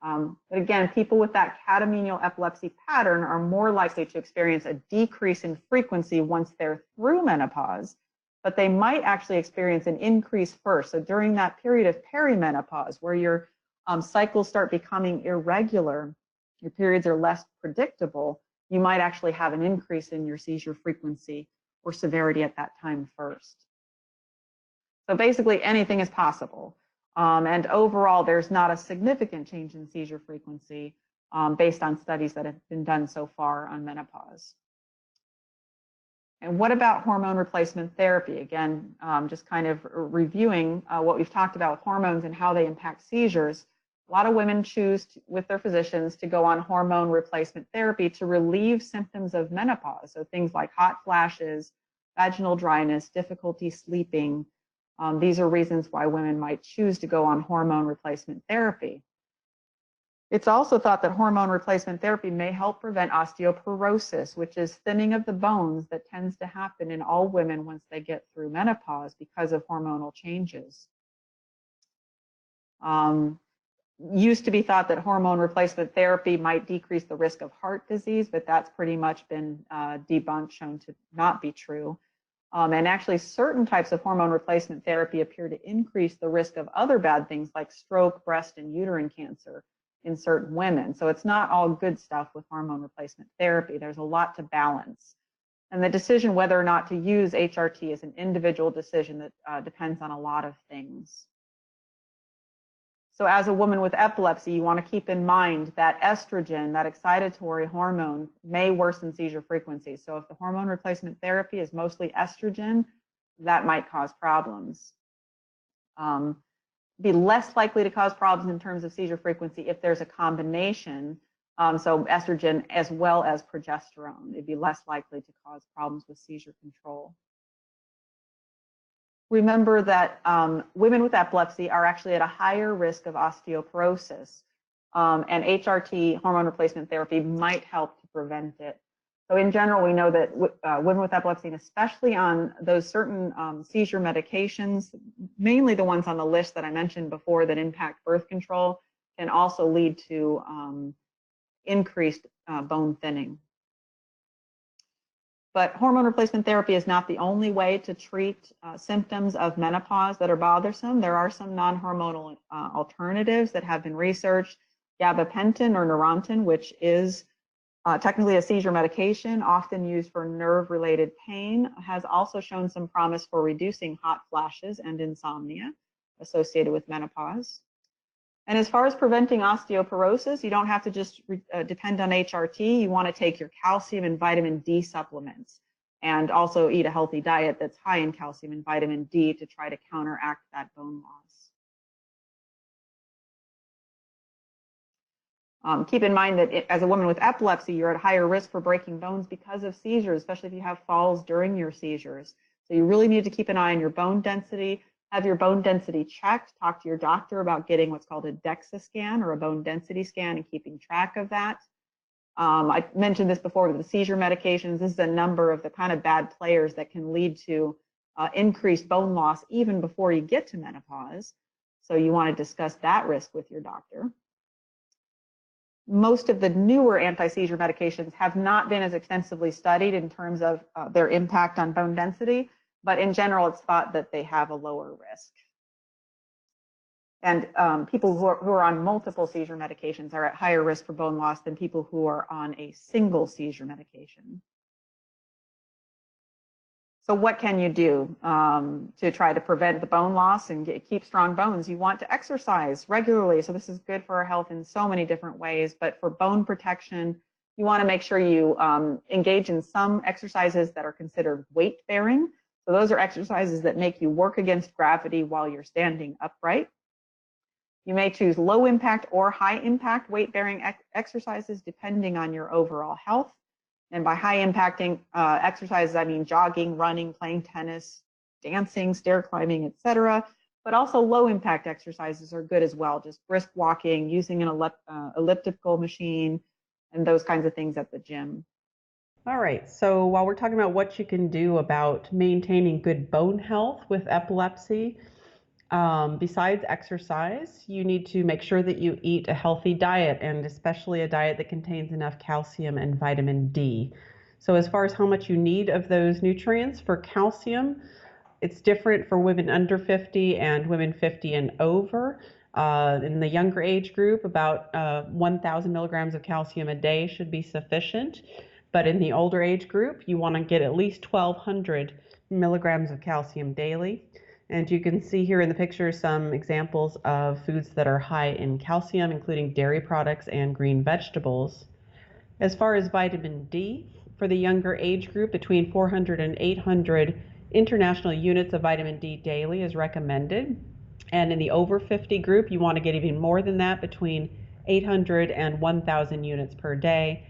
But again, people with that catamenial epilepsy pattern are more likely to experience a decrease in frequency once they're through menopause, but they might actually experience an increase first. So during that period of perimenopause, where your cycles start becoming irregular, your periods are less predictable, you might actually have an increase in your seizure frequency or severity at that time first. So basically anything is possible. And overall, there's not a significant change in seizure frequency based on studies that have been done so far on menopause. And what about hormone replacement therapy? Again, just kind of reviewing what we've talked about with hormones and how they impact seizures. A lot of women choose with their physicians to go on hormone replacement therapy to relieve symptoms of menopause. So things like hot flashes, vaginal dryness, difficulty sleeping. These are reasons why women might choose to go on hormone replacement therapy. It's also thought that hormone replacement therapy may help prevent osteoporosis, which is thinning of the bones that tends to happen in all women once they get through menopause because of hormonal changes. Used to be thought that hormone replacement therapy might decrease the risk of heart disease, but that's pretty much been debunked, shown to not be true. And actually, certain types of hormone replacement therapy appear to increase the risk of other bad things like stroke, breast, and uterine cancer in certain women. So it's not all good stuff with hormone replacement therapy. There's a lot to balance. And the decision whether or not to use HRT is an individual decision that depends on a lot of things. So as a woman with epilepsy, you want to keep in mind that estrogen, that excitatory hormone, may worsen seizure frequency. So if the hormone replacement therapy is mostly estrogen, that might cause problems. Be less likely to cause problems in terms of seizure frequency if there's a combination, so estrogen as well as progesterone. It'd be less likely to cause problems with seizure control. Remember that women with epilepsy are actually at a higher risk of osteoporosis, and HRT, hormone replacement therapy, might help to prevent it. So in general, we know that women with epilepsy, and especially on those certain seizure medications, mainly the ones on the list that I mentioned before that impact birth control, can also lead to increased bone thinning. But hormone replacement therapy is not the only way to treat symptoms of menopause that are bothersome. There are some non-hormonal alternatives that have been researched. Gabapentin or Neurontin, which is technically a seizure medication, often used for nerve-related pain, has also shown some promise for reducing hot flashes and insomnia associated with menopause. And as far as preventing osteoporosis, you don't have to just depend on HRT. You want to take your calcium and vitamin D supplements and also eat a healthy diet that's high in calcium and vitamin D to try to counteract that bone loss. Keep in mind that as a woman with epilepsy, you're at higher risk for breaking bones because of seizures, especially if you have falls during your seizures. So you really need to keep an eye on your bone density. Have your bone density checked. Talk to your doctor about getting what's called a DEXA scan or a bone density scan and keeping track of that. I mentioned this before with the seizure medications. This is a number of the kind of bad players that can lead to increased bone loss even before you get to menopause. So you want to discuss that risk with your doctor. Most of the newer anti-seizure medications have not been as extensively studied in terms of their impact on bone density. But in general, it's thought that they have a lower risk. And people who are on multiple seizure medications are at higher risk for bone loss than people who are on a single seizure medication. So what can you do to try to prevent the bone loss and keep strong bones? You want to exercise regularly. So this is good for our health in so many different ways. But for bone protection, you want to make sure you engage in some exercises that are considered weight-bearing. So those are exercises that make you work against gravity while you're standing upright. You may choose low impact or high impact weight bearing exercises depending on your overall health. And by high impacting exercises, I mean jogging, running, playing tennis, dancing, stair climbing, etc. But also low impact exercises are good as well, just brisk walking, using an elliptical machine, and those kinds of things at the gym. All right, so while we're talking about what you can do about maintaining good bone health with epilepsy, besides exercise, you need to make sure that you eat a healthy diet, and especially a diet that contains enough calcium and vitamin D. So as far as how much you need of those nutrients for calcium, it's different for women under 50 and women 50 and over. In the younger age group, about 1,000 milligrams of calcium a day should be sufficient. But in the older age group, you want to get at least 1,200 milligrams of calcium daily. And you can see here in the picture some examples of foods that are high in calcium, including dairy products and green vegetables. As far as vitamin D, for the younger age group, between 400 and 800 international units of vitamin D daily is recommended. And in the over 50 group, you want to get even more than that, between 800 and 1,000 units per day.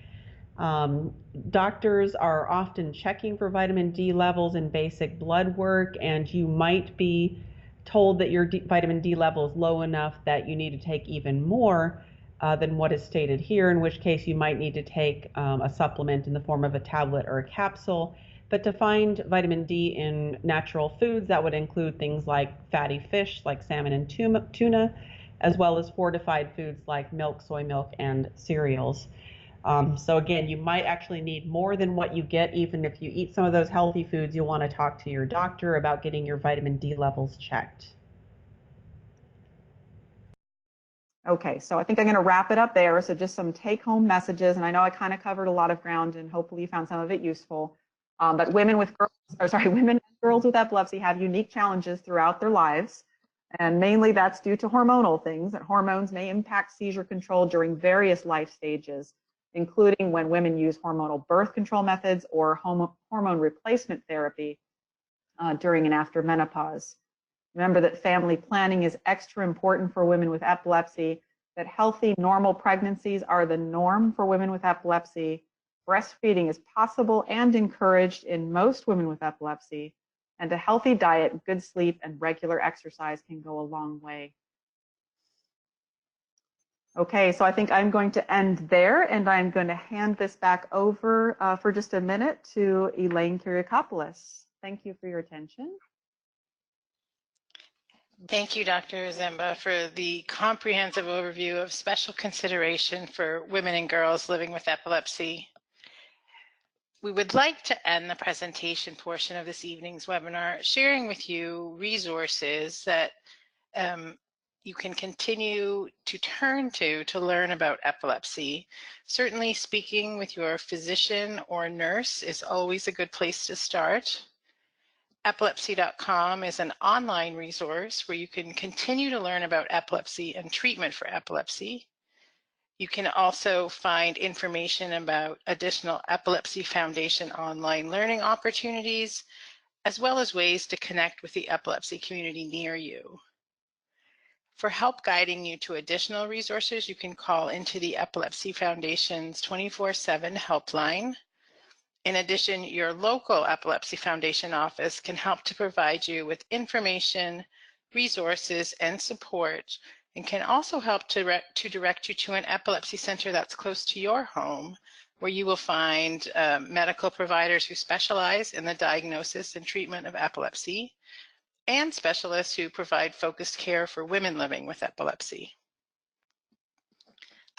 Doctors are often checking for vitamin D levels in basic blood work, and you might be told that your vitamin D level is low enough that you need to take even more than what is stated here, in which case you might need to take a supplement in the form of a tablet or a capsule. But to find vitamin D in natural foods, that would include things like fatty fish like salmon and tuna, as well as fortified foods like milk, soy milk, and cereals. So again, you might actually need more than what you get. Even if you eat some of those healthy foods, you'll want to talk to your doctor about getting your vitamin D levels checked. Okay, so I think I'm going to wrap it up there. So just some take-home messages, and I know I kind of covered a lot of ground, and hopefully you found some of it useful. But women and girls with epilepsy have unique challenges throughout their lives, and mainly that's due to hormonal things. That hormones may impact seizure control during various life stages, including when women use hormonal birth control methods or hormone replacement therapy during and after menopause. Remember that family planning is extra important for women with epilepsy, that healthy, normal pregnancies are the norm for women with epilepsy. Breastfeeding is possible and encouraged in most women with epilepsy, and a healthy diet, good sleep, and regular exercise can go a long way. Okay, so I think I'm going to end there, and I'm going to hand this back over for just a minute to Elaine Kyriakopoulos. Thank you for your attention. Thank you, Dr. Zemba, for the comprehensive overview of special consideration for women and girls living with epilepsy. We would like to end the presentation portion of this evening's webinar sharing with you resources that you can continue to turn to learn about epilepsy. Certainly speaking with your physician or nurse is always a good place to start. Epilepsy.com is an online resource where you can continue to learn about epilepsy and treatment for epilepsy. You can also find information about additional Epilepsy Foundation online learning opportunities, as well as ways to connect with the epilepsy community near you. For help guiding you to additional resources, you can call into the Epilepsy Foundation's 24/7 helpline. In addition, your local Epilepsy Foundation office can help to provide you with information, resources, and support, and can also help to direct you to an epilepsy center that's close to your home, where you will find medical providers who specialize in the diagnosis and treatment of epilepsy, and specialists who provide focused care for women living with epilepsy.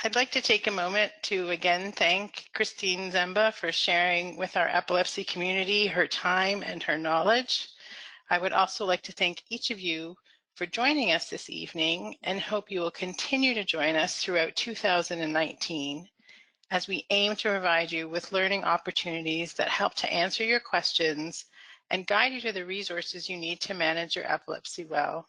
I'd like to take a moment to again thank Christine Zemba for sharing with our epilepsy community her time and her knowledge. I would also like to thank each of you for joining us this evening, and hope you will continue to join us throughout 2019 as we aim to provide you with learning opportunities that help to answer your questions and guide you to the resources you need to manage your epilepsy well.